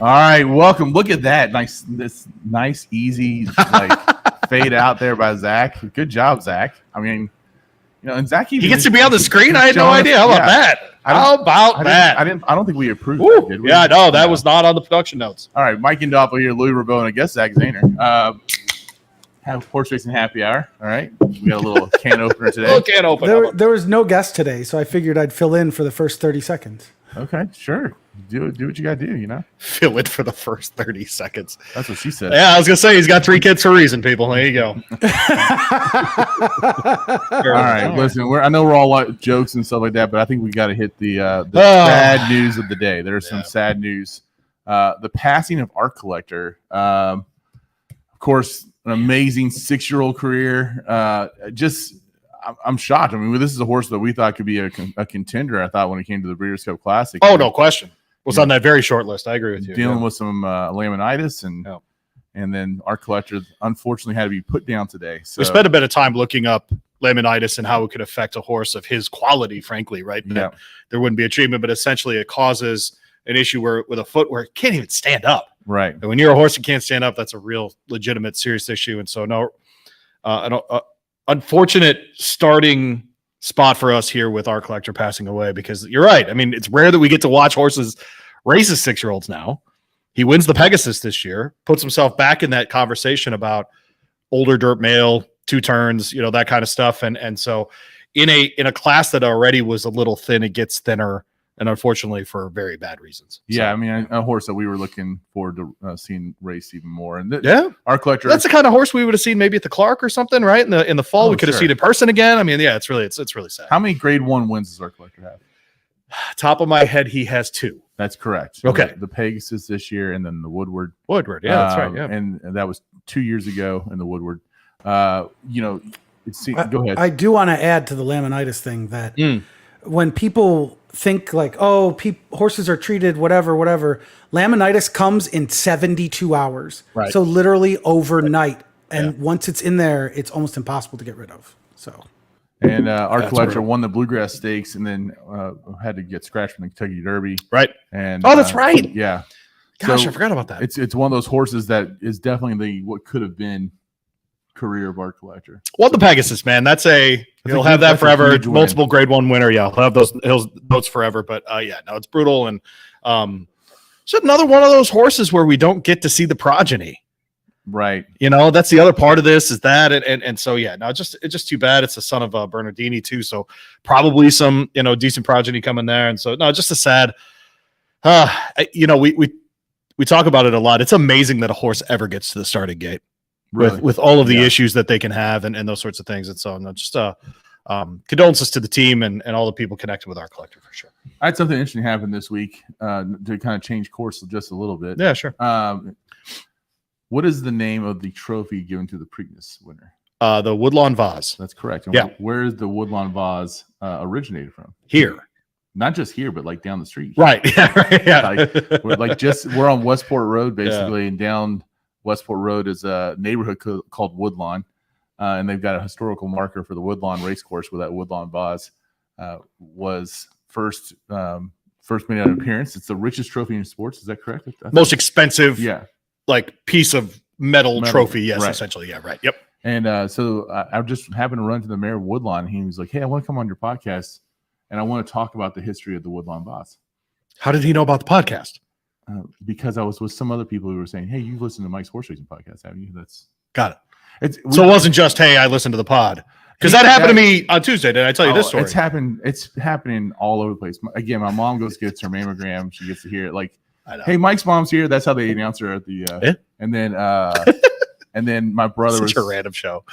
All right, welcome. Look at that nice, easy fade out there by Zach. Good job, Zach. I mean, and Zach he gets to be on the screen. I had no idea. How about that? How about that? I don't think we approved that, did we? Yeah, no, that was not on the production notes. All right, Mike and Doppel here, Louis Rabot, and I guess Zach Zahner. Have horse racing happy hour. All right, we got a little can opener today. Little can opener. There was no guest today, so I figured I'd fill in for the first 30 seconds. Okay, sure. Do what you got to do, Fill it for the first 30 seconds. That's what she said. Yeah, I was going to say, he's got 3 kids for a reason, people. There you go. All right, listen, I know we're all like jokes and stuff like that, but I think we got to hit the sad news of the day. There's some sad news. The passing of Art Collector. Of course, an amazing 6-year-old career. I'm shocked. I mean, this is a horse that we thought could be a contender, I thought, when it came to the Breeders' Cup Classic. Oh, no question. Was on that very short list. I agree with you. Dealing with some laminitis, and then Art Collector unfortunately had to be put down today. So we spent a bit of time looking up laminitis and how it could affect a horse of his quality, frankly, right? Yeah. There wouldn't be a treatment, but essentially it causes an issue with a foot where it can't even stand up. Right. And when you're a horse that can't stand up, that's a real legitimate, serious issue. And so, unfortunate starting spot for us here with Art Collector passing away, because you're right. I mean, it's rare that we get to watch horses race as 6-year-olds now. He wins the Pegasus this year, puts himself back in that conversation about older dirt male, 2 turns, that kind of stuff. And so in a class that already was a little thin, it gets thinner, and unfortunately for very bad reasons. Yeah, so, I mean, a horse that we were looking forward to seeing race even more. And Art Collector. That's the kind of horse we would have seen maybe at the Clark or something, right? In the fall, we could have seen in person again. I mean, yeah, it's really sad. How many Grade 1 wins does Art Collector have? Top of my head, he has 2. That's correct. Okay. The Pegasus this year, and then the Woodward. Yeah, that's right. Yeah, and that was 2 years ago in the Woodward. Go ahead. I do want to add to the laminitis thing that when people think like, horses are treated, whatever, laminitis comes in 72 hours. Right. So literally overnight. And once it's in there, it's almost impossible to get rid of. So. And Art Collector won the Bluegrass Stakes, and then had to get scratched from the Kentucky Derby. Right. And that's right. Yeah. Gosh, I forgot about that. It's one of those horses that is definitely what could have been career of Art Collector. Well, the Pegasus, man, he'll have that forever. Multiple Grade 1 winner. Yeah, he'll have those notes forever. But it's brutal. And it's another one of those horses where we don't get to see the progeny. Right. That's the other part of this is that. And so, it's just too bad. It's the son of Bernardini too. So probably some, decent progeny coming there. And so, just a sad, we talk about it a lot. It's amazing that a horse ever gets to the starting gate. Really? With all of the issues that they can have and those sorts of things. And so just condolences to the team and all the people connected with Art Collector for sure. I had something interesting happen this week to kind of change course just a little bit. Yeah, sure. What is the name of the trophy given to the Preakness winner? The Woodlawn Vase. That's correct. And yeah. Where is the Woodlawn Vase originated from? Here. Not just here, but like down the street. Right. Yeah. Right. Yeah. We're on Westport Road basically, and down Westport Road is a neighborhood called Woodlawn, and they've got a historical marker for the Woodlawn racecourse where that Woodlawn Vase was first made an appearance. It's the richest trophy in sports. Is that correct? Most expensive, piece of metal trophy. Yes, right. Essentially. Yeah, right. Yep. And so I just happened to run to the mayor of Woodlawn. And he was like, "Hey, I want to come on your podcast, and I want to talk about the history of the Woodlawn Vase." How did he know about the podcast? Because I was with some other people who were saying, "Hey, you've listened to Mike's horse racing podcast, haven't you?" Got it. So it wasn't just, "Hey, I listened to the pod," because that happened to me on Tuesday. Did I tell you this story? It's happening all over the place. Again, my mom gets her mammogram. She gets to hear it. Like, "Hey, Mike's mom's here." That's how they announce her at the. And then and then my brother Such a random show.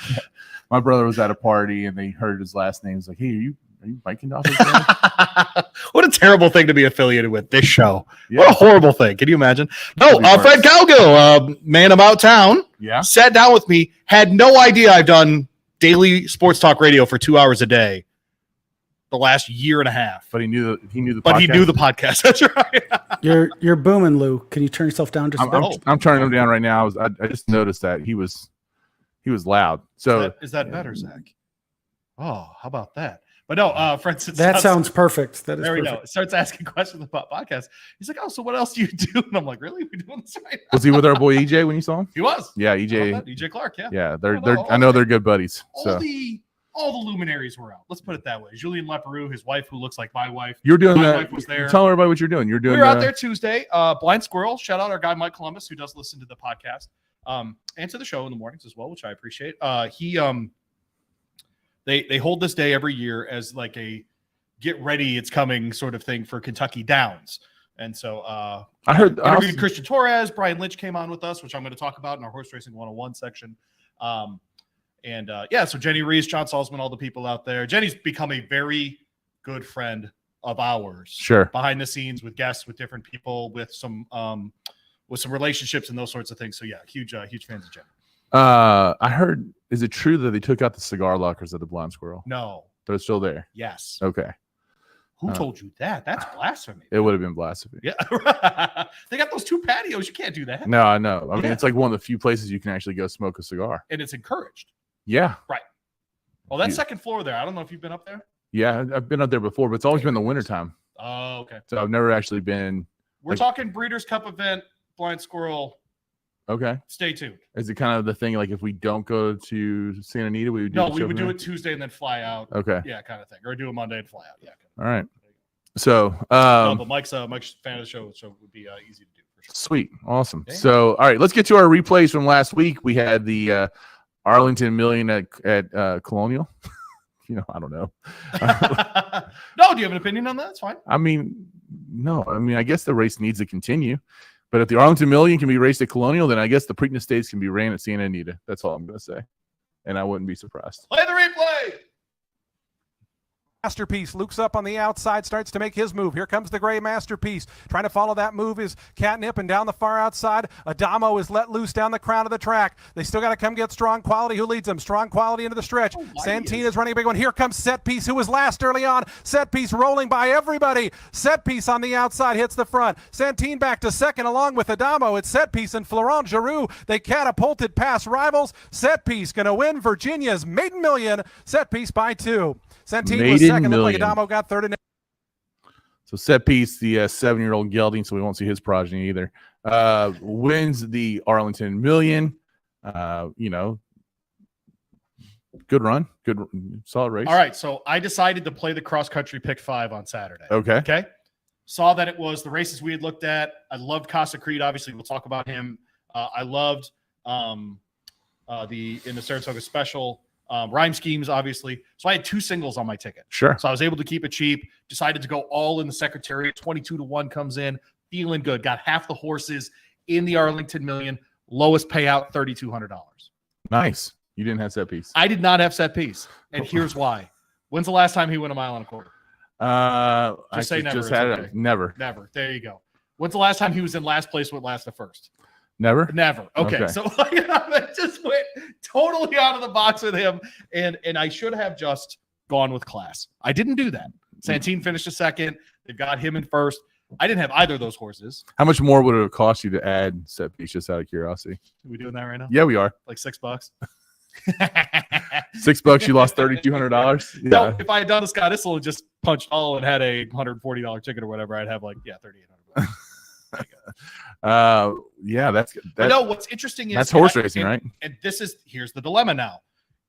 My brother was at a party and they heard his last name. He's like, "Hey, are you biking off?" What a terrible thing to be affiliated with, this show. Yeah. What a horrible thing. Can you imagine? No, Fred Calgill, man about town, sat down with me, had no idea I've done daily sports talk radio for 2 hours a day the last year and a half. But he knew the podcast. He knew the podcast. That's right. You're booming, Lou. Can you turn yourself down just a bit? I'm turning him down right now. I just noticed that he was loud. So is that better, Zach? Oh, how about that? But no, for instance, That sounds perfect. That is there we perfect. go. Starts asking questions about podcasts. He's like, "Oh, so what else do you do?" And I'm like, "Really? We doing this right now?" Was he with our boy EJ when you saw him? He was. Yeah, I love EJ. that. EJ Clark. Yeah. Yeah, I know they're good buddies. So all the luminaries were out. Let's put it that way. Julian Leperoux, his wife, who looks like my wife. you're doing My that. wife was there. Tell everybody what you're doing. You're doing. We were out there Tuesday. Blind Squirrel. Shout out our guy Mike Columbus, who does listen to the podcast, and to the show in the mornings as well, which I appreciate. They hold this day every year as like a get ready, it's coming sort of thing for Kentucky Downs. And so I heard interviewed Christian Torres. Brian Lynch came on with us, which I'm going to talk about in our Horse Racing 101 section. So Jenny Reese, John Salzman, all the people out there. Jenny's become a very good friend of ours. Sure. Behind the scenes with guests, with different people, with some relationships and those sorts of things. So yeah, huge fans of Jenny. I heard, is it true that they took out the cigar lockers at the Blind Squirrel? No. They're still there. Yes. Okay. Who told you that? That's blasphemy. It would have been blasphemy. Yeah. They got those 2 patios. You can't do that. No, I know. I mean, it's like one of the few places you can actually go smoke a cigar. And it's encouraged. Yeah. Right. Well, that second floor there. I don't know if you've been up there. Yeah, I've been up there before, but it's always been the wintertime. Oh, okay. So I've never actually been. We're talking Breeders' Cup event, Blind Squirrel. Okay. Stay tuned. Is it kind of the thing like if we don't go to Santa Anita, we would do we would do it Tuesday and then fly out. Okay. Yeah, kind of thing. Or do a Monday and fly out. Yeah. All right. So, but Mike's a fan of the show, so it would be easy to do for sure. Sweet. Awesome. Yeah. So, all right, let's get to our replays from last week. We had the Arlington Million at Colonial. I don't know. No, do you have an opinion on that? It's fine. I mean, no. I mean, I guess the race needs to continue. But if the Arlington Million can be raced at Colonial, then I guess the Preakness Stakes can be ran at Santa Anita. That's all I'm going to say. And I wouldn't be surprised. Play the replay. Masterpiece. Luke's up on the outside, starts to make his move. Here comes the gray Masterpiece. Trying to follow that move is Catnip, and down the far outside, Adamo is let loose down the crown of the track. They still got to come get Strong Quality, who leads them. Strong Quality into the stretch. Santina's running a big one. Here comes Set Piece, who was last early on. Set Piece rolling by everybody. Set Piece on the outside hits the front. Santine back to second along with Adamo. It's Set Piece and Florent Giroux. They catapulted past rivals. Set Piece going to win Virginia's Maiden Million. Set Piece by 2. Santine was second. Looked like Adamo got third. So Set Piece, the 7-year-old gelding, so we won't see his progeny either, wins the Arlington Million. Good run. Good, solid race. All right, so I decided to play the cross-country pick 5 on Saturday. Okay. Saw that it was the races we had looked at. I loved Casa Creed. Obviously, we'll talk about him. I loved in the Saratoga Special. Rhyme schemes, obviously. So I had 2 singles on my ticket. Sure. So I was able to keep it cheap. Decided to go all in the Secretariat. 22-1 comes in. Feeling good. Got half the horses in the Arlington Million. Lowest payout, $3,200. Nice. You didn't have Set Piece. I did not have Set Piece. And here's why. When's the last time he went a mile and a quarter? Just say never. Just had Okay. it. Never. There you go. When's the last time he was in last place with last to first? Never. Okay. So I just went totally out of the box with him, and I should have just gone with class. I didn't do that. Santine finished a second. They've got him in first. I didn't have either of those horses. How much more would it have cost you to add Set Piece, just out of curiosity? Are we doing that right now? Yeah, we are. Like $6. $6, you lost $3,200. Yeah. No, if I had done the Scott Issel and just punched all and had a $140 ticket or whatever, I'd have $3,800. That's no, what's interesting is that's horse racing, right? And here's the dilemma now.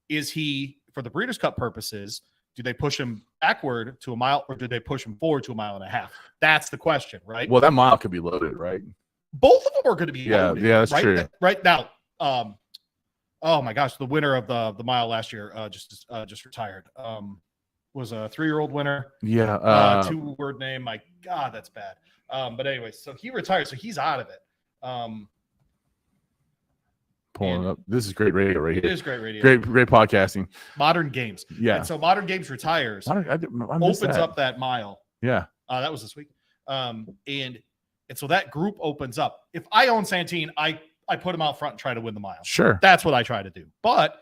Is he, for the Breeders' Cup purposes, do they push him backward to a mile or do they push him forward to a mile and a half? That's the question, right? Well, that mile could be loaded, right? Both of them are going to be loaded. Yeah, that's right? true. Right now, oh my gosh, the winner of the mile last year just retired. Was a 3-year-old winner. Yeah. 2-word name. My God, that's bad. But anyway, so he retired, so he's out of it. Pulling up. This is great radio right here. It is great radio. Great podcasting. Modern Games. Yeah. And so Modern Games retires, I opens up that mile. Yeah. That was this week. And so that group opens up. If I own Santine, I put him out front and try to win the mile. Sure. That's what I try to do. But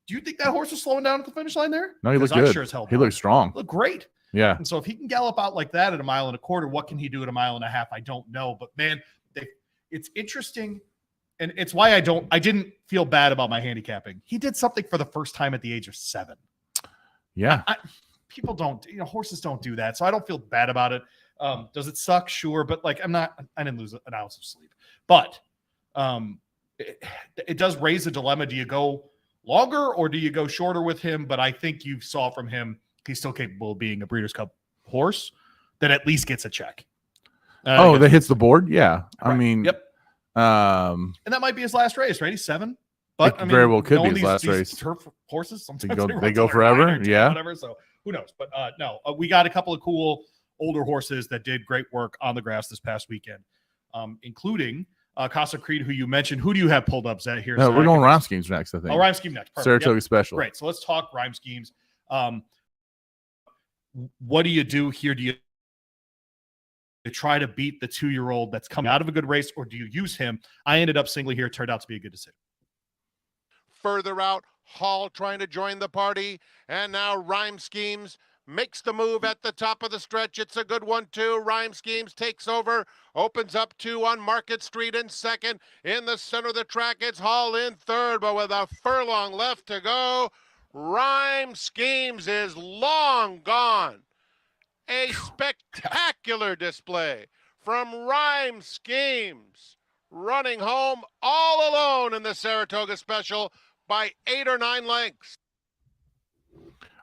do you think that horse was slowing down at the finish line there? No, he looked good. Sure as hell he looked strong. Looked great. Yeah. And so if he can gallop out like that at a mile and a quarter, what can he do at a mile and a half? I don't know. But man, it's interesting. And it's why I didn't feel bad about my handicapping. He did something for the first time at the age of 7. Yeah. people don't, horses don't do that. So I don't feel bad about it. Does it suck? Sure. But like, I didn't lose an ounce of sleep, but it does raise a dilemma. Do you go longer or do you go shorter with him? But I think you saw from him, he's still capable of being a Breeders' Cup horse that at least gets a check. That hits the board. Yeah. Right. I mean, yep. And that might be his last race, right? He's 7. But very well could be his last race. Turf horses, sometimes they go forever. Yeah. Whatever. So who knows? But no, we got a couple of cool older horses that did great work on the grass this past weekend, including Casa Creed, who you mentioned. Who do you have pulled up, Zach? Here, no, we're going rhyme schemes next, I think. Oh, rhyme scheme next. Perfect. Saratoga special. Great. So let's talk rhyme schemes. What do you do here? Do you try to beat the 2-year-old that's coming out of a good race, or do you use him? I ended up singly here. Turned out to be a good decision. Further out, Hall trying to join the party, and now Rhyme Schemes makes the move at the top of the stretch. It's a good one, too. Rhyme Schemes takes over, opens up 2 on Market Street in second. In the center of the track, it's Hall in third, but with a furlong left to go, Rhyme Schemes is long gone. A spectacular display from Rhyme Schemes, running home all alone in the Saratoga Special by 8 or 9 lengths.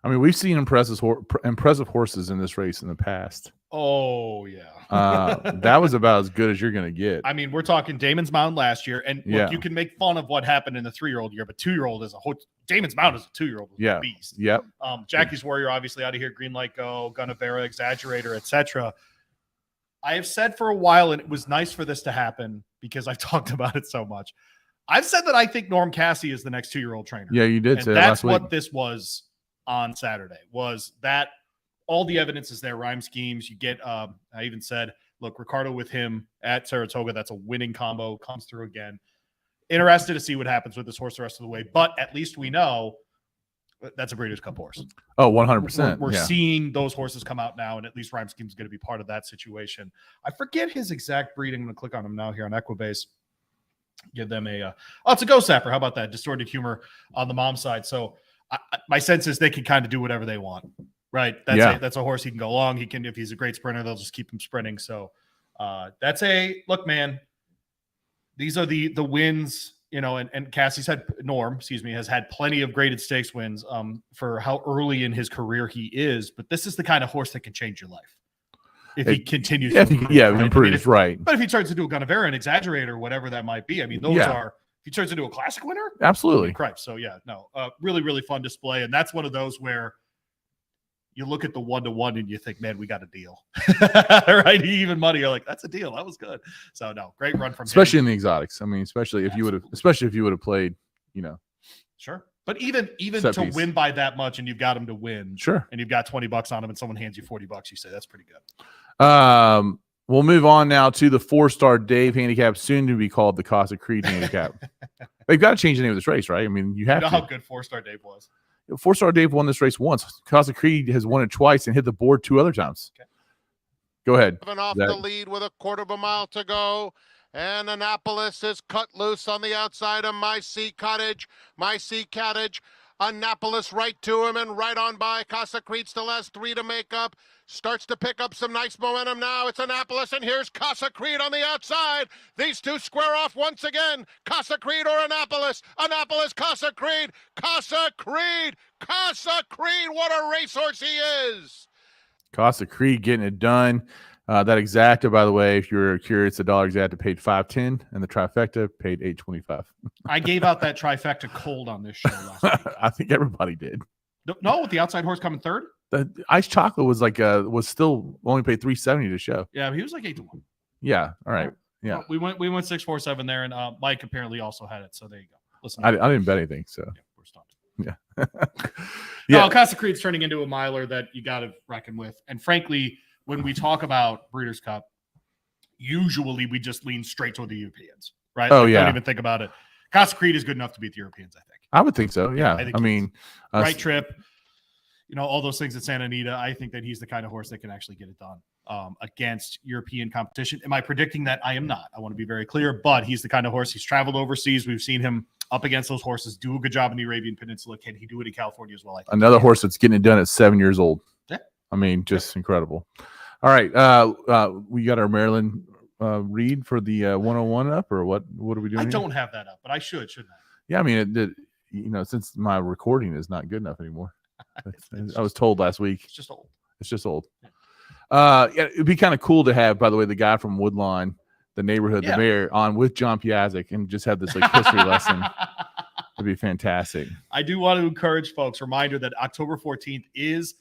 I mean, we've seen impressive horses in this race in the past. Oh, yeah. That was about as good as you're going to get. I mean, we're talking Damon's Mound last year, and look, you can make fun of what happened in the 3-year-old year, but 2-year-old is a whole – Damon's Mound is a 2-year-old yeah. beast. Yep. Jackie's Warrior, obviously, out of here, Green Light Go, Gunnavera, Exaggerator, etc. I have said for a while, and it was nice for this to happen because I've talked about it so much. I've said that I think Norm Cassie is the next 2-year-old trainer. Yeah, you did and say that's that last what this was on Saturday, was that all the evidence is there. Rhyme schemes. You get, I even said, look, Ricardo with him at Saratoga, that's a winning combo, comes through again. Interested to see what happens with this horse the rest of the way, but at least we know that's a Breeders' Cup horse. Oh, 100%. We're seeing those horses come out now, and at least Rhyme Scheme is going to be part of that situation. I forget his exact breeding. I'm going to click on him now here on Equibase. Give them it's a Go Sapper. How about that? Distorted humor on the mom side. So my sense is they can kind of do whatever they want, right? That's a horse he can go long. He can, if he's a great sprinter, they'll just keep him sprinting. So that's look, man. These are the wins, and Cassie's has had plenty of graded stakes wins for how early in his career he is. But this is the kind of horse that can change your life if he continues. Improves, right? But if he turns into a Gunnavera, an Exaggerator, whatever that might be, I mean, those are. If he turns into a classic winner, absolutely. Cripes. So really, really fun display, and that's one of those where you look at the 1-to-1 and you think, man, we got a deal, right? Even money, you're like, that's a deal. That was good. So no, great run from especially him. In the exotics. I mean, especially if you would have played, Sure. But even to win by that much, and you've got him to win, sure, and you've got $20 on him, and someone hands you $40, you say that's pretty good. We'll move on now to the 4-star Dave handicap, soon to be called the Casa Creed handicap. They've got to change the name of this race, right? I mean, you have to. How good 4-star Dave was. 4-star Dave won this race once. Casa Creed has won it twice and hit the board 2 other times. Okay. Go ahead. Off the lead with a 1/4 mile to go. And Annapolis is cut loose on the outside of My Sea Cottage. Annapolis right to him and right on by. Casa Creed still has 3 to make up. Starts to pick up some nice momentum now. It's Annapolis, and here's Casa Creed on the outside. These two square off once again. Casa Creed or Annapolis. Annapolis, Casa Creed. Casa Creed. Casa Creed. What a racehorse he is. Casa Creed getting it done. That exacta, by the way, if you're curious, the dollar exacta paid $5.10, and the trifecta paid $8.25. I gave out that trifecta cold on this show last week. I think everybody did. No, with the outside horse coming third. The iced chocolate was was still only paid $3.70 to show. Yeah, he was like 8-1. Yeah, all right. Yeah, we went 6-4-7 there, and Mike apparently also had it. So there you go. Listen, I didn't bet anything, so we're stumped. Yeah, No, Casa Creed's turning into a miler that you got to reckon with, and frankly, when we talk about Breeders' Cup, usually we just lean straight toward the Europeans, right? Oh, yeah. Don't even think about it. Casa Creed is good enough to beat the Europeans, I think. I would think so, yeah. I mean, right trip, all those things at Santa Anita, I think that he's the kind of horse that can actually get it done against European competition. Am I predicting that? I am not. I want to be very clear, but he's the kind of horse. He's traveled overseas. We've seen him up against those horses do a good job in the Arabian Peninsula. Can he do it in California as well? Another horse that's getting it done at 7 years old. I mean, just incredible. All right, we got our Maryland read for the 101 up, or what? What are we doing? I here? don't have that up, but I should, shouldn't I? Yeah, I mean, it did. Since my recording is not good enough anymore, I was told last week. It's just old. It's just old. Yeah, it'd be kind of cool to have, by the way, the guy from Woodlawn, the neighborhood, the mayor, on with John Piazzik and just have this like history lesson. It'd be fantastic. I do want to encourage folks. Reminder that October 14th is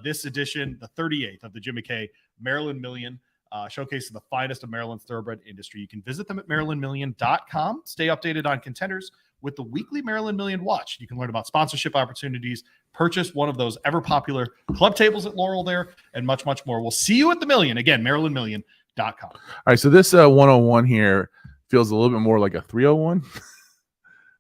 this edition, the 38th of the Jim McKay Maryland Million, showcasing the finest of Maryland's thoroughbred industry. You can visit them at MarylandMillion.com. Stay updated on contenders with the weekly Maryland Million Watch. You can learn about sponsorship opportunities, purchase one of those ever popular club tables at Laurel there, and much, much more. We'll see you at the Million. Again, MarylandMillion.com. All right, so this 101 here feels a little bit more like a 301.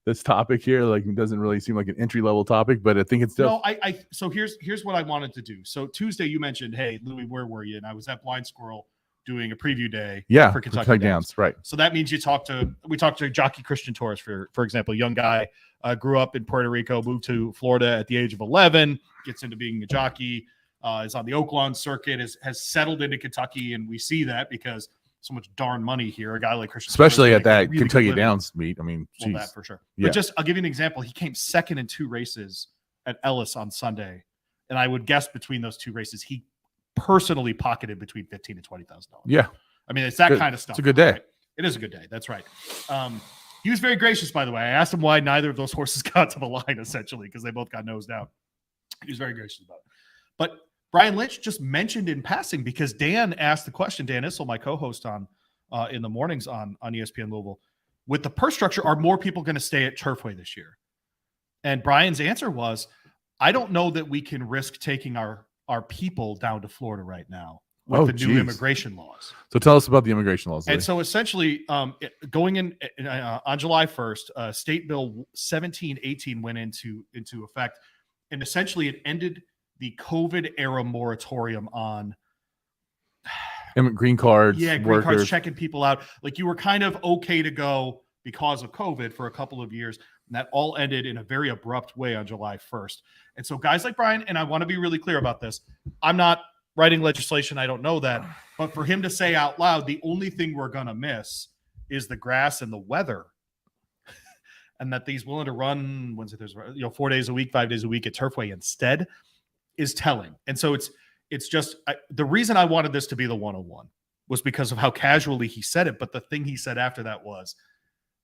This topic here, like, it doesn't really seem like an entry-level topic, but I think it's still. No, so here's what I wanted to do. So Tuesday you mentioned, hey, Louis, where were you? And I was at Blind Squirrel doing a preview day for Kentucky Downs. Right. So that means we talked to jockey Christian Torres, for example, young guy, grew up in Puerto Rico, moved to Florida at the age of 11, gets into being a jockey, is on the Oaklawn circuit, has settled into Kentucky, and we see that because so much darn money here. A guy like Christian, especially Torres, at that really Kentucky Downs meet. I mean, well, that for sure. Yeah. But just I'll give you an example. He came second in 2 races at Ellis on Sunday, and I would guess between those 2 races, he personally pocketed between $15,000 and $20,000. Yeah. I mean, it's that kind of stuff. It's a good day. Right? It is a good day. That's right. He was very gracious, by the way. I asked him why neither of those horses got to the line, essentially, because they both got nosed out. He was very gracious about it. But Brian Lynch just mentioned in passing, because Dan asked the question, Dan Issel, my co-host on in the mornings on ESPN Louisville, with the purse structure, are more people going to stay at Turfway this year? And Brian's answer was, I don't know that we can risk taking our people down to Florida right now with the new immigration laws. So tell us about the immigration laws. And so essentially, going in on July 1st, State Bill 1718 went into effect, and essentially it ended the COVID era moratorium on green cards. Yeah, green cards, checking people out. Like, you were kind of okay to go because of COVID for a couple of years, and that all ended in a very abrupt way on July 1st. And so guys like Brian, and I want to be really clear about this, I'm not writing legislation, I don't know that, but for him to say out loud, the only thing we're going to miss is the grass and the weather, and that he's willing to run 4 days a week, 5 days a week at Turfway instead, is telling. And so it's just the reason I wanted this to be the 101 was because of how casually he said it. But the thing he said after that was,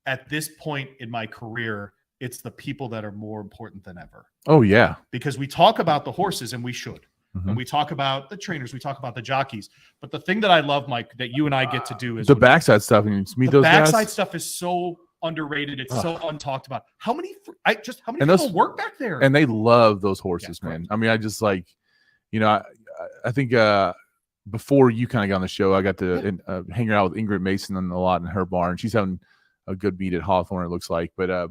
at this point in my career, it's the people that are more important than ever. Oh, yeah. Because we talk about the horses, and we should. Mm-hmm. And we talk about the trainers, we talk about the jockeys. But the thing that I love, Mike, that you and I get to do is the backside stuff. And you meet those guys. The backside stuff is so underrated. It's so untalked about. How many people work back there? And they love those horses, man. Correct. I mean, I just like, I think before you kind of got on the show, I got to hang out with Ingrid Mason a lot in her barn. She's having a good meet at Hawthorne, it looks like. But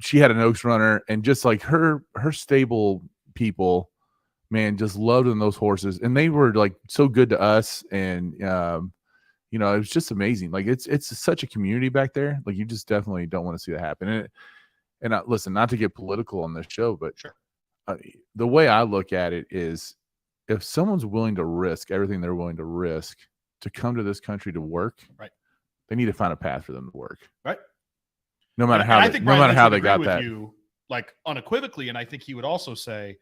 she had an Oaks runner, and just like her stable people, man, just loved those horses, and they were like so good to us. And it was just amazing. Like, it's such a community back there. Like, you just definitely don't want to see that happen. And listen, not to get political on this show, but sure. The way I look at it is, if someone's willing to risk everything they're willing to risk to come to this country to work, right, they need to find a path for them to work, right. No matter how they got that. You, like, unequivocally, and I think he would also say,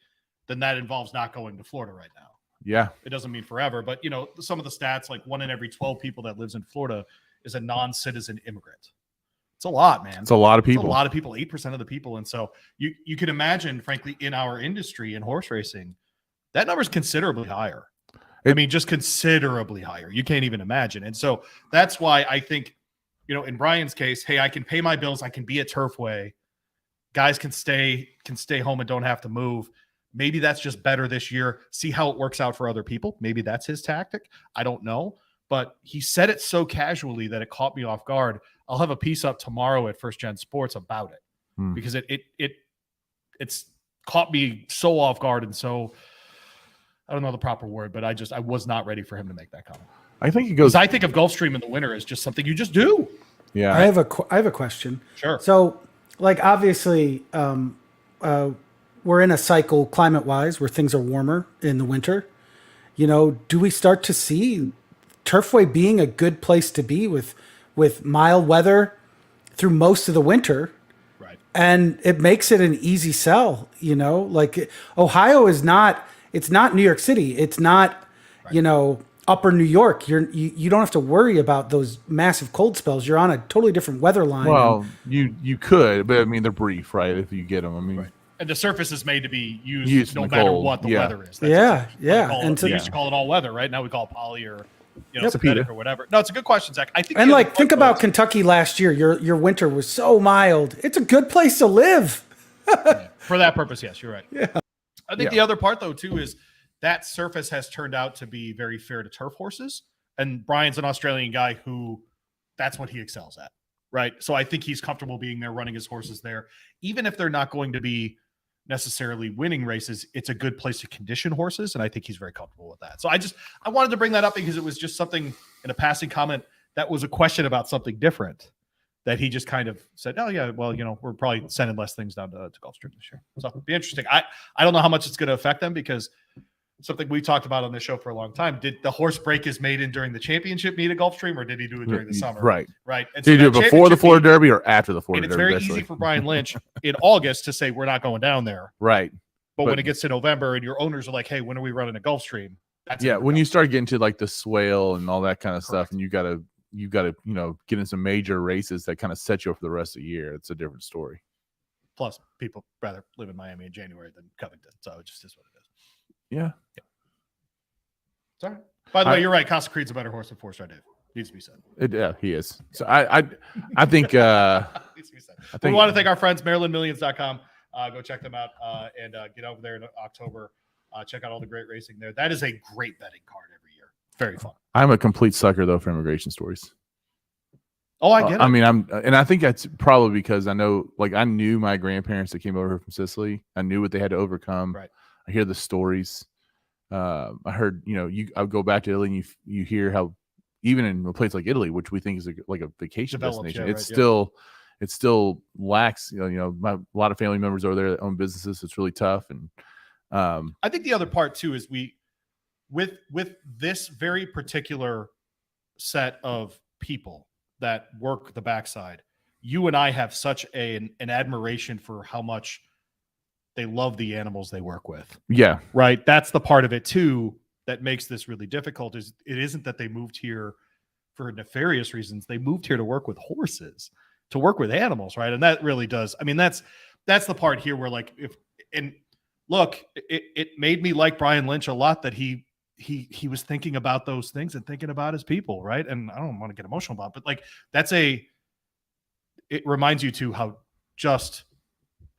then that involves not going to Florida right now. Yeah, it doesn't mean forever, but some of the stats, like 1 in every 12 people that lives in Florida is a non-citizen immigrant. It's a lot, man. It's a lot of people. It's a lot of people, 8% of the people. And so you can imagine, frankly, in our industry in horse racing, that number is considerably higher. I mean, just considerably higher. You can't even imagine. And so that's why I think, in Brian's case, hey, I can pay my bills. I can be at Turfway. Guys can stay home and don't have to move. Maybe that's just better this year. See how it works out for other people. Maybe that's his tactic. I don't know. But he said it so casually that it caught me off guard. I'll have a piece up tomorrow at First Gen Sports about it because it's caught me so off guard, and so I don't know the proper word, but I was not ready for him to make that comment. I think it goes. I think of Gulfstream in the winter as just something you just do. Yeah, I have a question. Sure. So, like, obviously, we're in a cycle climate-wise where things are warmer in the winter. You know, do we start to see Turfway being a good place to be with mild weather through most of the winter? Right. And it makes it an easy sell, you know, like Ohio is not, it's not New York City. It's not, you know, upper New York. You don't have to worry about those massive cold spells. You're on a totally different weather line. Well, you could, but I mean, they're brief, right? If you get them, I mean, Right. And the surface is made to be used no in the matter cold. what the Yeah. weather is. That's Yeah, essentially- yeah. We And so- used to call it all weather, right? Now we call it poly or Yep. synthetic or whatever. No, it's a good question, Zach. I think And the other like, think part about was- Kentucky last year. Your winter was so mild. It's a good place to live. for that purpose. Yes, you're right. Yeah. I think Yeah. the other part though too is that surface has turned out to be very fair to turf horses, and Brian's an Australian guy who that's what he excels at, right? So I think he's comfortable being there, running his horses there, even if they're not going to be necessarily winning races. It's a good place to condition horses, and I think he's very comfortable with that. So I wanted to bring that up because it was just something in a passing comment that was a question about something different that he just kind of said, oh yeah, well, you know, we're probably sending less things down to Gulfstream this year. So it'll be interesting. I don't know how much it's going to affect them because something we talked about on this show for a long time. Did the horse break his maiden during the championship meet at Gulfstream, or did he do it during the summer? Right. Right. And Did you do that it before the championship Florida meet- Derby or after the Florida And it's Derby? very easy for Brian Lynch in August to say we're not going down there. Right. But when But- it gets to November and your owners are like, hey, when are we running a Gulfstream? That's Yeah, when when we're you start getting to like the swale and all that kind of stuff, Correct. and you gotta you know get in some major races that kind of set you up for the rest of the year. It's a different story. Plus, people rather live in Miami in January than Covington. So it just is what it is. Yeah. Sorry. By the way, I- you're right. Casa Creed's a better horse than 4-Star Dave. Needs to be said. Yeah, he is. So I think Needs to be said. I We think want to thank our friends, MarylandMillions.com. Go check them out and get over there in October. Check out all the great racing there. That is a great betting card every year. Very fun. I'm a complete sucker though for immigration stories. Oh, I get it. I mean, and I think that's probably because I know, like, I knew my grandparents that came over here from Sicily. I knew what they had to overcome. Right. I hear the stories. I heard, you know, I would go back to Italy and you hear how even in a place like Italy, which we think is like a vacation Developed, destination, yeah, it's right, yeah. it still lacks. A lot of family members over there that own businesses. It's really tough. And I think the other part too is with this very particular set of people that work the backside, you and I have such an admiration for how much they love the animals they work with. yeah, Right. That's the part of it too that makes this really difficult. Is it isn't that they moved here for nefarious reasons. They moved here to work with horses, to work with animals. Right. And that really does. I mean, that's the part here where look, it made me like Brian Lynch a lot that he was thinking about those things and thinking about his people. Right. And I don't want to get emotional about it, but like, it reminds you too how just,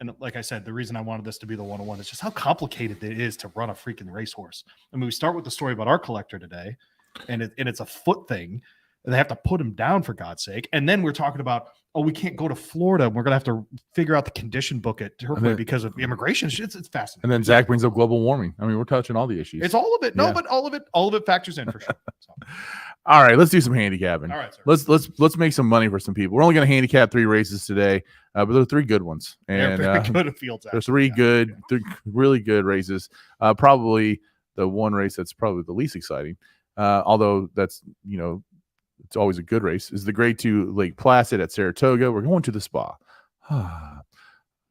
and like I said, the reason I wanted this to be the 101 is just how complicated it is to run a freaking racehorse. I mean, we start with the story about our collector today, and it's a foot thing, and they have to put him down for God's sake. And then we're talking about, oh, we can't go to Florida. We're gonna have to figure out the condition book at Turfway because of immigration. It's fascinating. and then Zach brings up global warming. I mean, we're touching all the issues. It's all of it. No, Yeah. but all of it factors in for sure. So, All right, let's do some handicapping. all right, sir. Let's make some money for some people. We're only going to handicap 3 races today, but there are 3 good ones, They're and very good at fields. there's actually. 3 Yeah. three really good races. Probably the one race that's probably the least exciting, although that's it's always a good race. Is the Grade 2 Lake Placid at Saratoga. We're going to the Spa.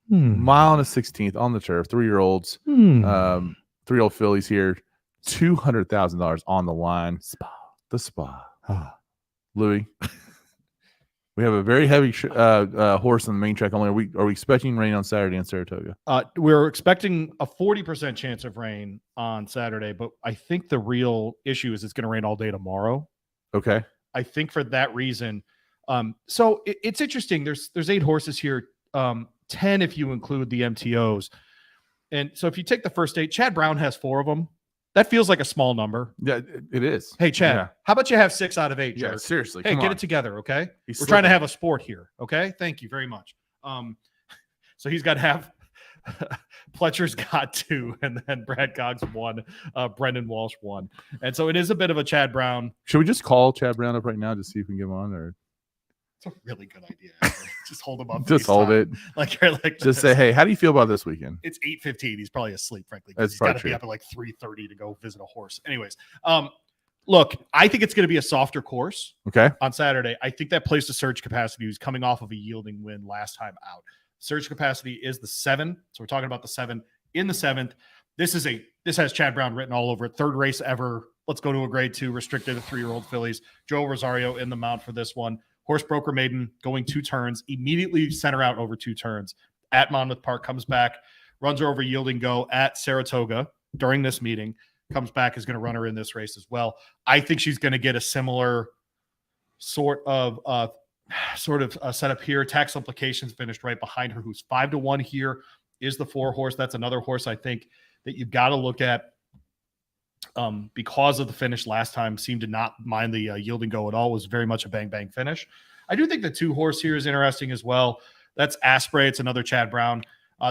Mile and a 16th on the turf. 3-year-olds, 3-year-old fillies here. $200,000 on the line. The Spa. Louis, we have a very heavy horse on the main track. Only are we expecting rain on Saturday in Saratoga? We're expecting a 40% chance of rain on Saturday, but I think the real issue is it's going to rain all day tomorrow. Okay. I think for that reason. So it's interesting. There's 8 horses here, 10 if you include the MTOs. And so if you take the first 8, Chad Brown has 4 of them. That feels like a small number. Yeah, it is. Hey, Chad, Yeah. how about you have 6 out of 8, Yeah, jerk? seriously. Hey, come get on. it together, okay? He's We're trying to slipping. have a sport here, okay? Thank you very much. So he's got to have Pletcher's got 2, and then Brad Cogg's 1, Brendan Walsh 1. And so it is a bit of a Chad Brown. Should we just call Chad Brown up right now to see if we can get him on? Or It's a really good idea. Actually. Just hold him up. Just hold it. Like you're like Just say, hey, how do you feel about this weekend? It's 8:15. He's probably asleep, frankly. That's He's got to probably be true. up at like 3:30 to go visit a horse. Anyways, look, I think it's going to be a softer course Okay. on Saturday. I think that plays to Surge Capacity, who's coming off of a yielding win last time out. Surge Capacity is the 7. So we're talking about the 7 in the 7th. This has Chad Brown written all over it. 3rd race ever. Let's go to a grade 2 restricted to 3-year-old fillies. Joe Rosario in the mount for this one. Horse Broker Maiden going 2 turns, immediately center out over 2 turns at Monmouth Park, comes back, runs her over Yielding Go at Saratoga during this meeting, comes back, is going to run her in this race as well. I think she's going to get a similar sort of setup here. Tax Implications finished right behind her, who's 5-1 here, is the 4 horse. That's another horse I think that you've got to look at because of the finish last time. Seemed to not mind the Yielding Go at all. Was very much a bang finish. I do think the 2 horse here is interesting as well. That's Asprey. It's another Chad Brown.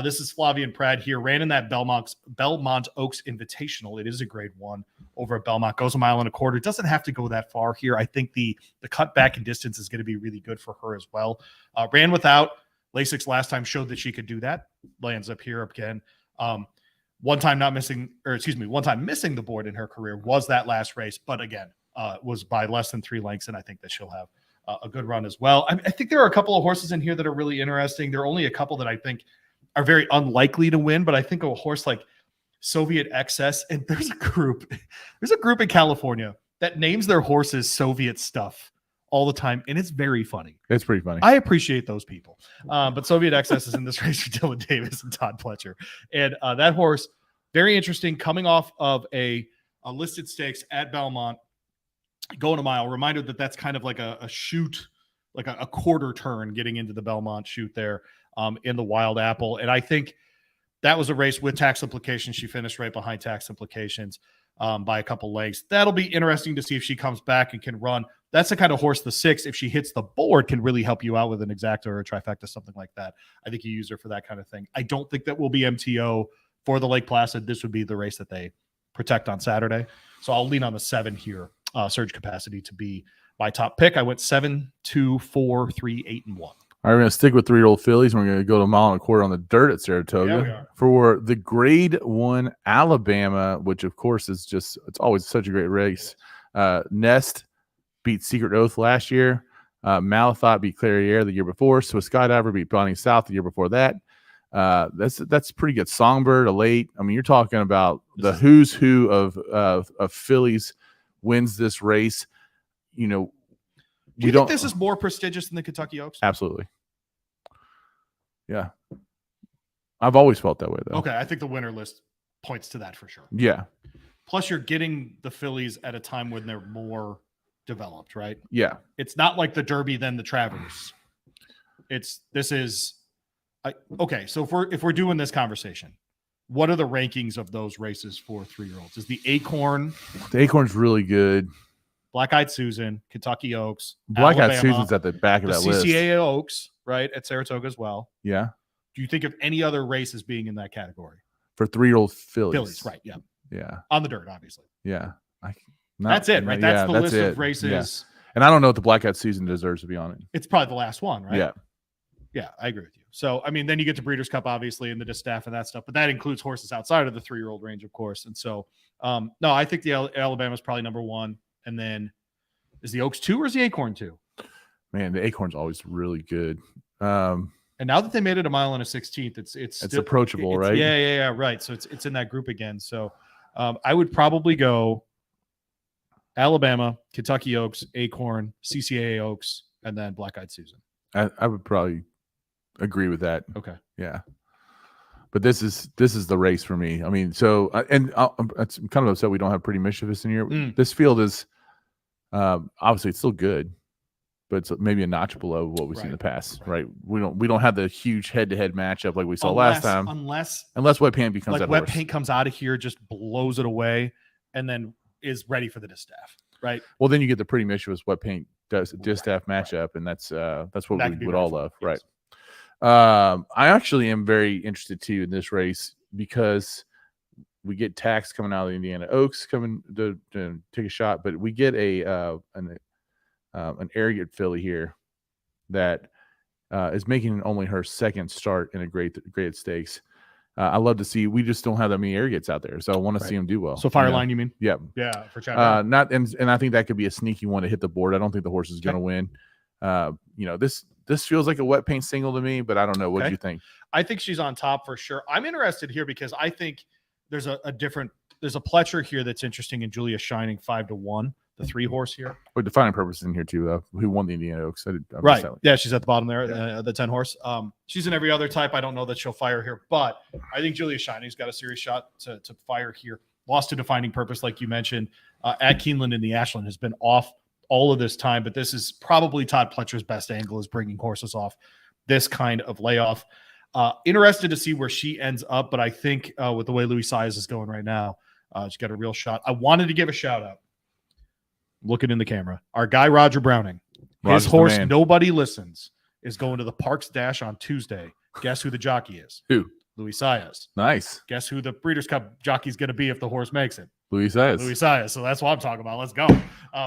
This is Flavian Pratt here. Ran in that Belmont Oaks Invitational. It is a grade 1 over at Belmont. Goes 1.25 miles. Doesn't have to go that far here. I think the cut back in distance is going to be really good for her as well. Ran without Lasix last time. Showed that she could do that. Lands up here again. One time missing the board in her career was that last race, but again, was by less than 3 lengths, and I think that she'll have a good run as well. I think there are a couple of horses in here that are really interesting. There are only a couple that I think are very unlikely to win, but I think a horse like Soviet XS, and there's a group in California that names their horses Soviet stuff all the time, and it's very funny. It's pretty funny. I appreciate those people. But Soviet XS is in this race for Dylan Davis and Todd Pletcher. And that horse, very interesting, coming off of a listed stakes at Belmont, going 1 mile. Reminder that that's kind of like a shoot, like a quarter turn getting into the Belmont chute there in the Wild Apple. And I think that was a race with Tax Implications. She finished right behind Tax Implications by a couple lengths. That'll be interesting to see if she comes back and can run. That's the kind of horse the 6, if she hits the board, can really help you out with an exacta or a trifecta, something like that. I think you use her for that kind of thing. I don't think that will be MTO for the Lake Placid. This would be the race that they protect on Saturday. So I'll lean on the 7 here, Surge Capacity, to be my top pick. I went 7, 2, 4, 3, 8, and 1. All right, we're going to stick with 3-year-old fillies. We're going to go to 1.25 miles on the dirt at Saratoga. Yeah, we are. For the grade 1 Alabama, which of course is just, it's always such a great race. Nest beat Secret Oath last year. Malathot beat Clariere the year before. Swiss Skydiver beat Bonnie South the year before that. That's pretty good. Songbird, Elate. I mean, you're talking about the who's who of fillies wins this race. You know, Do you think this is more prestigious than the Kentucky Oaks? Absolutely. Yeah. I've always felt that way, though. Okay, I think the winner list points to that for sure. Yeah. Plus, you're getting the fillies at a time when they're more developed, right? Yeah. It's not like the Derby then the Travers. Okay. So if we're doing this conversation, what are the rankings of those races for 3-year-olds? Is the Acorn? The Acorn's really good. Black Eyed Susan, Kentucky Oaks, Black Eyed Alabama, Susan's at the back of that list. CCA Oaks, right, at Saratoga as well. Yeah. Do you think of any other races being in that category? For 3-year-old fillies. Fillies, right? Yeah. Yeah. On the dirt, obviously. Yeah. That's it, right? That's the list of races. Yeah. And I don't know what the Black Eyed Susan deserves to be on it. It's probably the last one, right? Yeah. Yeah, I agree with you. So, I mean, then you get to Breeders' Cup, obviously, and the distaff and that stuff, but that includes horses outside of the 3-year-old range, of course. And so, no, I think the Alabama is probably number 1. And then is the Oaks 2 or is the Acorn 2? Man, the Acorn's always really good. And now that they made it 1 mile and a 16th, it's still approachable, right? Yeah, right. So it's in that group again. So I would probably go Alabama, Kentucky Oaks, Acorn, CCAA Oaks, and then Black Eyed Susan. I would probably agree with that. Okay. Yeah. But this is the race for me. I mean, so I'm kind of upset we don't have Pretty Mischievous in here. This field is obviously it's still good, but it's maybe a notch below what we've seen in the past, right? We don't have the huge head-to-head matchup like we saw last time. Unless Wet Paint becomes that Wet horse. Paint comes out of here, just blows it away, and then is ready for the distaff, right? Well, then you get the Pretty Mischievous Wet Paint distaff matchup, and that's what we would all love, yes. Right? I actually am very interested too in this race because we get Tax coming out of the Indiana Oaks coming to take a shot, but we get an arrogant filly here that is making only her second start in a great stakes. I love to see. We just don't have that many air gates out there, so I want to see them do well. So Fireline, you mean? Yeah, Yeah, for Chad Brown. not and I think that could be a sneaky one to hit the board. I don't think the horse is going to win. This feels like a wet paint single to me, but I don't know. What do you think? I think she's on top for sure. I'm interested here because I think there's a Pletcher here that's interesting in Julia Shining 5-1, the 3 horse here. But defining purpose in here too, who won the Indiana Oaks. Right. Yeah, she's at the bottom there, the 10 horse. She's in every other type. I don't know that she'll fire here, but I think Julia Shining's got a serious shot to fire here. Lost to defining purpose, like you mentioned. At Keeneland in the Ashland has been off all of this time, but this is probably Todd Pletcher's best angle, is bringing horses off this kind of layoff. Interested to see where she ends up, but I think with the way Louis Saez is going right now, she's got a real shot. I wanted to give a shout out. Looking in the camera, our guy Roger Browning, his horse Nobody Listens is going to the Parks Dash on Tuesday. Guess who the jockey is? Who? Louis Saez. Nice. Guess who the Breeders' Cup jockey is going to be if the horse makes it? Louis Saez. Louis Saez. So that's what I'm talking about. Let's go.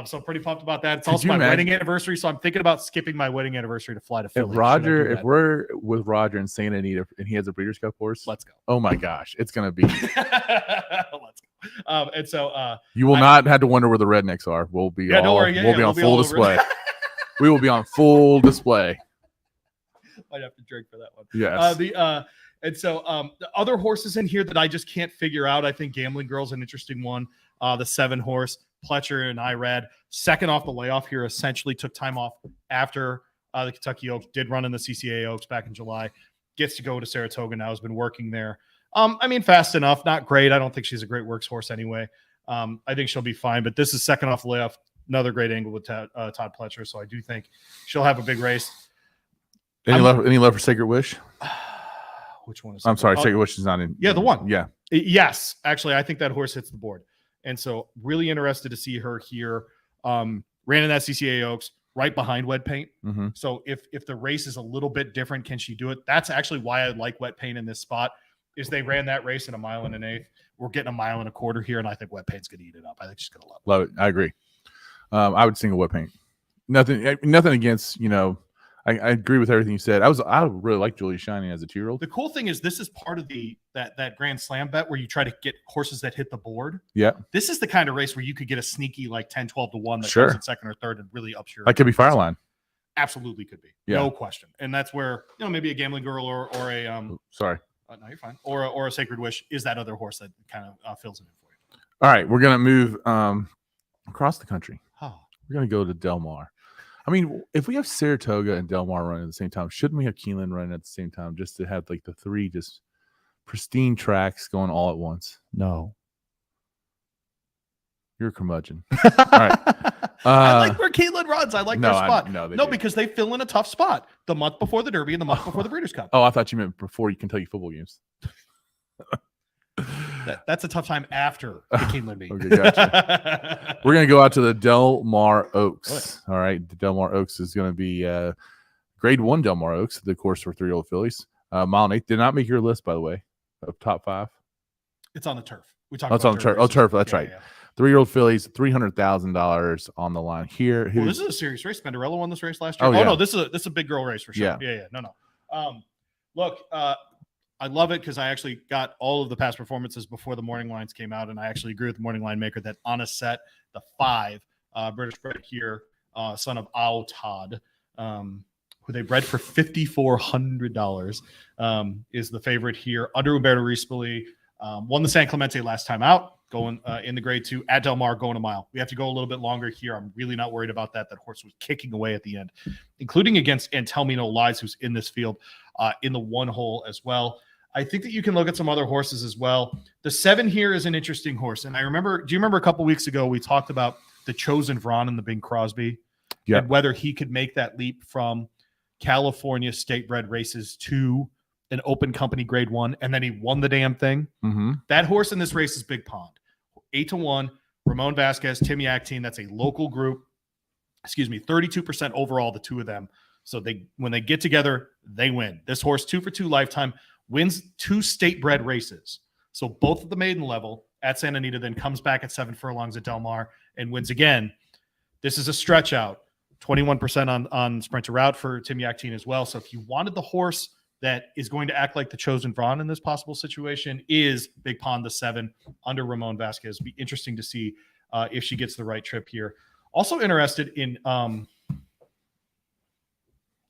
So pretty pumped about that. It's also my wedding anniversary, so I'm thinking about skipping my wedding anniversary to fly to Philly. If we're with Roger and Santa Anita and he has a Breeders' Cup horse, let's go. Oh my gosh, it's gonna be. Let's go. And so you will not have to wonder where the rednecks are. We'll be don't worry. We'll be on full display. We will be on full display. Might have to drink for that one. Yes. And so the other horses in here that I just can't figure out, I think Gambling Girl's an interesting one. The 7 horse, Pletcher and Irad, second off the layoff here, essentially took time off after the Kentucky Oaks, did run in the CCA Oaks back in July, gets to go to Saratoga now, has been working there. Fast enough, not great. I don't think she's a great works horse anyway. I think she'll be fine, but this is second off the layoff, another great angle with Todd Pletcher, so I do think she'll have a big race. Any love for Sacred Wish? Which one is I'm sorry, Sacred Wish is not in. Yeah, the one. Yeah. Yes. Actually, I think that horse hits the board. And so really interested to see her here. Ran in that CCA Oaks right behind Wet Paint. Mm-hmm. So if the race is a little bit different, can she do it? That's actually why I like Wet Paint in this spot, is they ran that race in 1 1/8. We're getting 1 1/4 here, and I think Wet Paint's going to eat it up. I think she's going to love it. I agree. I would single Wet Paint. Nothing against, I agree with everything you said. I really like Julia Shining as a 2-year-old. The cool thing is this is part of that Grand Slam bet where you try to get horses that hit the board. Yeah. This is the kind of race where you could get a sneaky like 10, 12-1 that sure. goes in second or third and really ups your. That could be Fireline. Absolutely could be. Yeah. No question. And that's where, maybe a Gambling Girl or a sorry. No, you're fine. Or a Sacred Wish is that other horse that kind of fills it in for you. All right, we're gonna move across the country. Oh. We're gonna go to Del Mar. I mean, if we have Saratoga and Del Mar running at the same time, shouldn't we have Keeneland running at the same time just to have like the 3 just pristine tracks going all at once? No. You're a curmudgeon. All right. I like where Keeneland runs. I like their spot. No, because they fill in a tough spot the month before the Derby and the month before the Breeders' Cup. Oh, I thought you meant before Kentucky football games. That's a tough time after the Keeneland meet. Okay, gotcha. We're going to go out to the Del Mar Oaks. All right. The Del Mar Oaks is going to be grade 1 Del Mar Oaks, the course for 3-year-old fillies. Mile and 8 did not make your list, by the way, of top 5. It's on the turf. We talked about on the turf. Oh, turf. That's right. Yeah. 3-year-old fillies, $300,000 on the line here. Well, this is a serious race. Spenderella won this race last year. No, this is a big girl race for sure. Yeah. No. Look, I love it because I actually got all of the past performances before the morning lines came out, and I actually agree with the morning line maker that on a set, the 5 British bred here, son of Ao Todd, who they bred for $5,400, is the favorite here. Under Umberto Rispoli, won the San Clemente last time out, going in the grade 2 at Del Mar, going a mile. We have to go a little bit longer here. I'm really not worried about that. That horse was kicking away at the end, including against And Tell Me No Lies, who's in this field in the 1 hole as well. I think that you can look at some other horses as well. The 7 here is an interesting horse. And do you remember a couple weeks ago, we talked about the Chosen Vron and the Bing Crosby, and whether he could make that leap from California state bred races to an open company grade 1, and then he won the damn thing. Mm-hmm. That horse in this race is Big Pond. 8-1, Ramon Vasquez, Timmy Actine. That's a local group. 32% overall, the 2 of them. So when they get together, they win. This horse, 2 for 2 lifetime, wins 2 state bred races. So both at the maiden level at Santa Anita, then comes back at 7 furlongs at Del Mar and wins again. This is a stretch out. 21% on sprint to route for Tim Yakteen as well. So if you wanted the horse that is going to act like the chosen Vaughn in this possible situation, is Big Pond the 7 under Ramon Vasquez. Be interesting to see if she gets the right trip here. Also interested in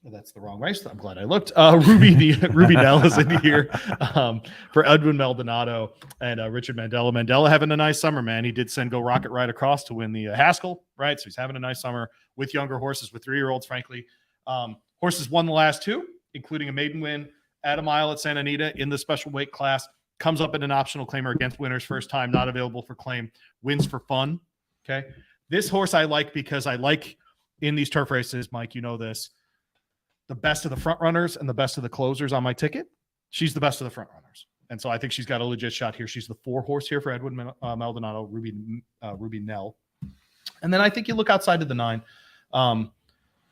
that's the wrong race. I'm glad I looked. Ruby Nell is in here for Edwin Maldonado and Richard Mandela. Mandela having a nice summer, man. He did send Go Rocket right across to win the Haskell, right? So he's having a nice summer with younger horses, with 3-year-olds, frankly. Horses won the last 2, including a maiden win at a mile at Santa Anita in the special weight class. Comes up in an optional claimer against winners, first time, not available for claim. Wins for fun. Okay. This horse I like because I like in these turf races, Mike, you know this, the best of the front runners and the best of the closers on my ticket. She's the best of the front runners. And so I think she's got a legit shot here. She's the 4 horse here for Edwin Maldonado, Ruby Nell. And then I think you look outside of the 9,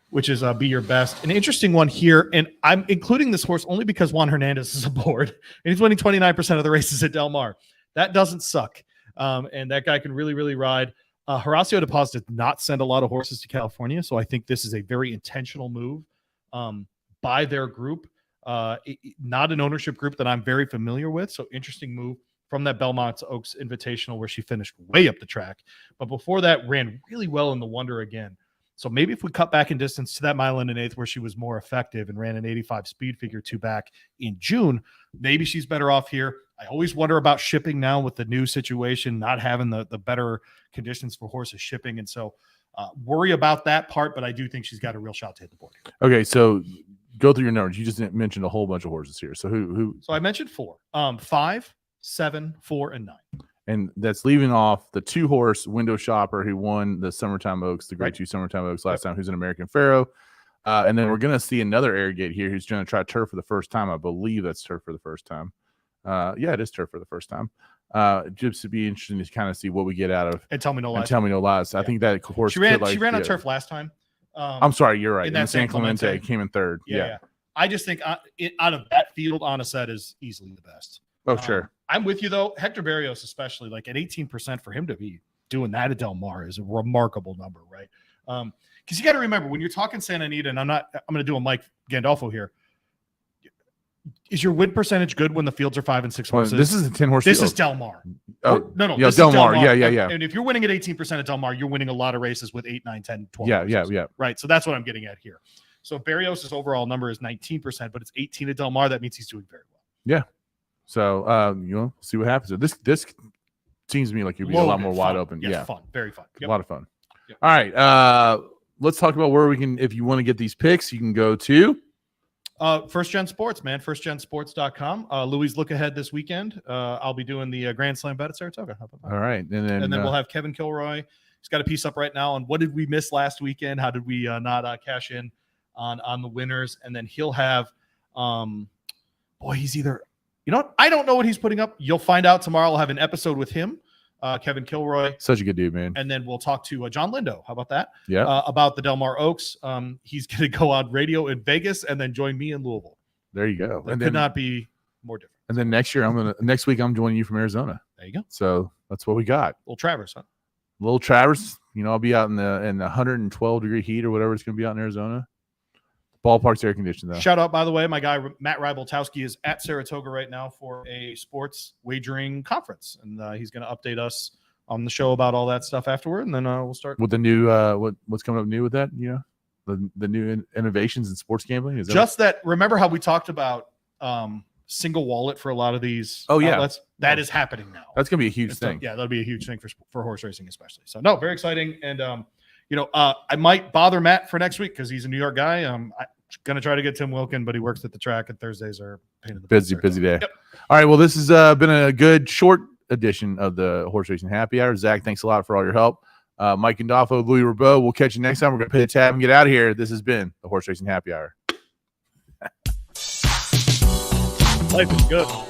which is Be Your Best. An interesting one here. And I'm including this horse only because Juan Hernandez is aboard and he's winning 29% of the races at Del Mar. That doesn't suck. And that guy can really, really ride. Horacio De Paz did not send a lot of horses to California. So I think this is a very intentional move by their group, not an ownership group that I'm very familiar with. So interesting move from that Belmont Oaks Invitational where she finished way up the track. But before that, ran really well in the Wonder again. So maybe if we cut back in distance to that 1 1/8 where she was more effective and ran an 85 speed figure 2 back in June, maybe she's better off here. I always wonder about shipping now with the new situation, not having the better conditions for horses shipping. And so worry about that part, but I do think she's got a real shot to hit the board. Okay, so go through your numbers. You just mentioned a whole bunch of horses here. So who? So I mentioned 4, 5, 7, 4, and 9. And that's leaving off the 2 horse Window Shopper who won the Summertime Oaks, the Grade 2 Summertime Oaks last time, who's an American Pharaoh. And then we're going to see another Arrogate here who's going to try turf for the first time. I believe that's turf for the first time. Yeah, it is turf for the first time. Just to be interesting to kind of see what we get out of. And Tell Me No Lies. I think that horse. She ran on turf last time. I'm sorry, you're right. In that San Clemente came in 3rd. Yeah. I just think out of that field, Onset is easily the best. Oh, sure. I'm with you though. Hector Berrios, especially, like at 18% for him to be doing that at Del Mar is a remarkable number, right? Because you got to remember when you're talking Santa Anita, and I'm going to do a Mike Gandolfo here. Is your win percentage good when the fields are 5 and 6 horses? This is a 10 horse. This field. is Del Mar. Oh, no. Yeah, this Del is Mar. Yeah. And if you're winning at 18% at Del Mar, you're winning a lot of races with 8, 9, 10, 12 horses. Yeah. Right. So that's what I'm getting at here. So Berrios' overall number is 19%, but it's 18 at Del Mar. That means he's doing very well. Yeah. So see what happens. This seems to me like you'll be a lot more wide open. Yes, yeah, fun, very fun. A lot of fun. Yep. All right. Let's talk about where we can. If you want to get these picks, you can go to First Gen Sports, man. FirstGenSports.com. Louis look ahead this weekend. I'll be doing the Grand Slam bet at Saratoga. How about that? All right, and then we'll have Kevin Kilroy. He's got a piece up right now on what did we miss last weekend? How did we not cash in on the winners? And then he'll have he's either. You know what? I don't know what he's putting up. You'll find out tomorrow. I'll have an episode with him, Kevin Kilroy. Such a good dude, man. And then we'll talk to John Lindo. How about that? Yeah. About the Del Mar Oaks. He's going to go on radio in Vegas and then join me in Louisville. There you go. It could not be more different. And then next week I'm joining you from Arizona. There you go. So that's what we got. Little Travers, huh? Little Travers. I'll be out in the 112-degree heat or whatever it's going to be out in Arizona. Ballpark's air conditioned, though. Shout out, by the way, my guy Matt Rybaltowski is at Saratoga right now for a sports wagering conference, and he's going to update us on the show about all that stuff afterward, and then we'll start with the new what's coming up new with that. The new innovations in sports gambling. Is that remember how we talked about single wallet for a lot of these outlets? That is happening now. That's going to be a huge thing. That'll be a huge thing for horse racing, especially. So no, very exciting, and I might bother Matt for next week because he's a New York guy. I'm going to try to get Tim Wilkin, but he works at the track, and Thursdays are pain in the busy day. Yep. All right. Well, this has been a good short edition of the Horse Racing Happy Hour. Zach, thanks a lot for all your help. Mike Gandolfo, Louis Rabeau, we'll catch you next time. We're going to pay the tab and get out of here. This has been the Horse Racing Happy Hour. Life is good.